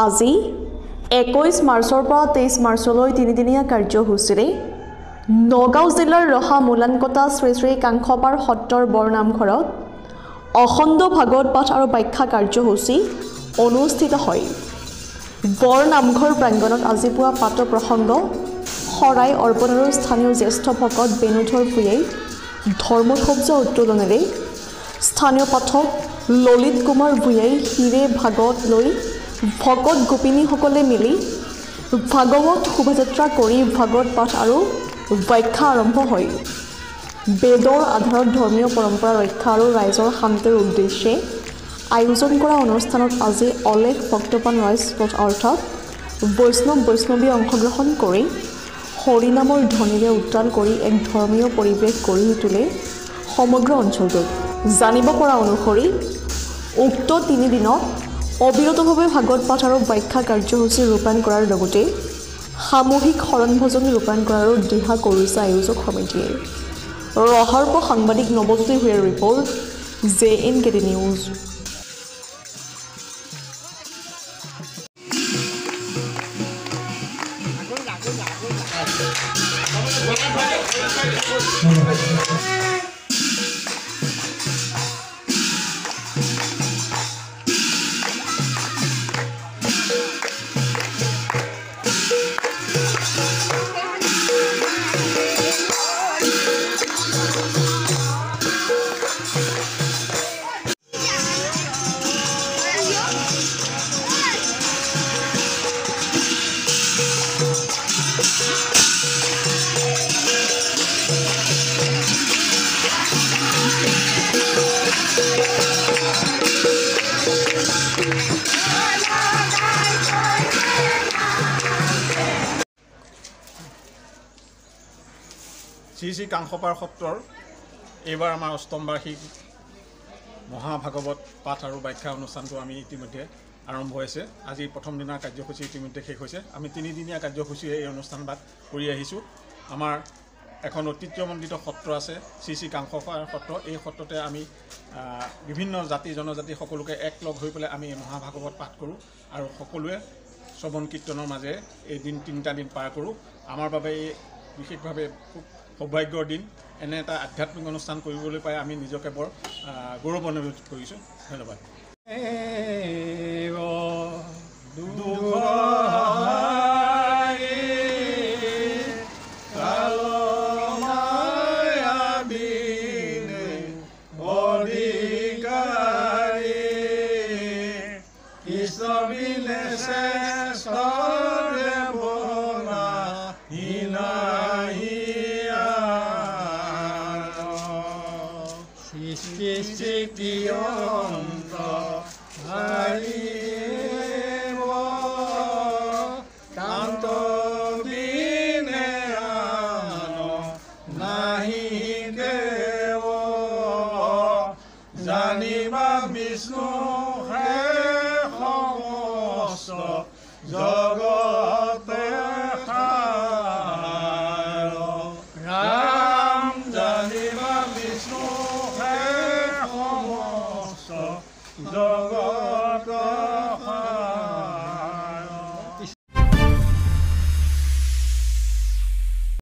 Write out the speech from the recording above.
আজি 21 মাৰ্চৰ পৰা 23 মাৰ্চলৈ তিনিদিনীয়া কাৰ্যসূচীৰে নগাঁও জিলাৰ ৰহা মোলানকটা শ্ৰী শ্ৰী কাংখপাৰ সত্ৰৰ বৰনামঘৰত অখণ্ড ভাগৱত পাঠ আৰু ব্যাখ্যা কাৰ্যসূচী অনুষ্ঠিত হয়। বৰনামঘৰ প্ৰাংগণত আজি পুৱা পাত প্ৰসংগ শৰাই অৰ্পণ আৰু স্থানীয় জ্যেষ্ঠ ভকত বেণুধৰ ভূঞাই ধৰ্মধ্বজা উত্তোলনেৰে স্থানীয় পাঠক ললিত কুমাৰ ভূঞাই হিৰে ভাগত লৈ ভকত গোপিনীসকলে মিলি ভাগৱত শোভাযাত্ৰা কৰি ভাগৱত পাঠ আৰু ব্যাখ্যা আৰম্ভ হয়। বেদৰ আধাৰত ধৰ্মীয় পৰম্পৰা ৰক্ষা আৰু ৰাইজৰ শান্তিৰ উদ্দেশ্যে আয়োজন কৰা অনুষ্ঠানত আজি অলেখ ভক্তপ্ৰাণ ৰাইজ অৰ্থাৎ বৈষ্ণৱী অংশগ্ৰহণ কৰি হৰিনামৰ ধ্বনিৰে উত্তাল কৰি এক ধৰ্মীয় পৰিৱেশ গঢ়ি তোলে সমগ্ৰ অঞ্চলটোত। জানিব পৰা অনুসৰি উক্ত তিনিদিনত অবিৰতভাৱে ভাগৱত পাঠ আৰু ব্যাখ্যা কাৰ্যসূচী ৰূপায়ণ কৰাৰ লগতে সামূহিক শৰণ ভজনী ৰূপায়ণ কৰাৰো দিহা কৰিছে আয়োজক সমিতিয়ে। ৰহাৰ পৰা সাংবাদিক নৱজ্যোতি ভূঞাৰ report, JNKT news. Shri Shri Kankhapar সত্ৰৰ এইবাৰ আমাৰ অষ্টম বাৰ্ষিক মহাভাগৱত পাঠ আৰু ব্যাখ্যা অনুষ্ঠানটো আমি ইতিমধ্যে আৰম্ভ হৈছে। আজি প্ৰথম দিনাৰ কাৰ্যসূচী ইতিমধ্যে শেষ হৈছে। আমি তিনিদিনীয়া কাৰ্যসূচীৰে এই অনুষ্ঠানভাগ কৰি আহিছোঁ। আমাৰ এখন ঐতিহ্যমণ্ডিত সত্ৰ আছে, শ্ৰী শ্ৰী কাংখপাৰ সত্ৰ। এই সত্ৰতে আমি বিভিন্ন জাতি জনজাতি সকলোকে একলগ হৈ পেলাই আমি মহাভাগৱত পাঠ কৰোঁ আৰু সকলোৱে শ্ৰৱণ কীৰ্তনৰ মাজেৰে এই তিনিটা দিন পাৰ কৰোঁ। আমাৰ বাবে এই বিশেষভাৱে খুব সৌভাগ্যৰ দিন। এনে এটা আধ্যাত্মিক অনুষ্ঠান কৰিবলৈ পাই আমি নিজকে বৰ গৌৰৱ অনুভৱ কৰিছোঁ। ধন্যবাদ। জানিবা বিষ্ণু হে সমস্ত জগতে ৰাম জানিবা বিষ্ণু হে সমস্ত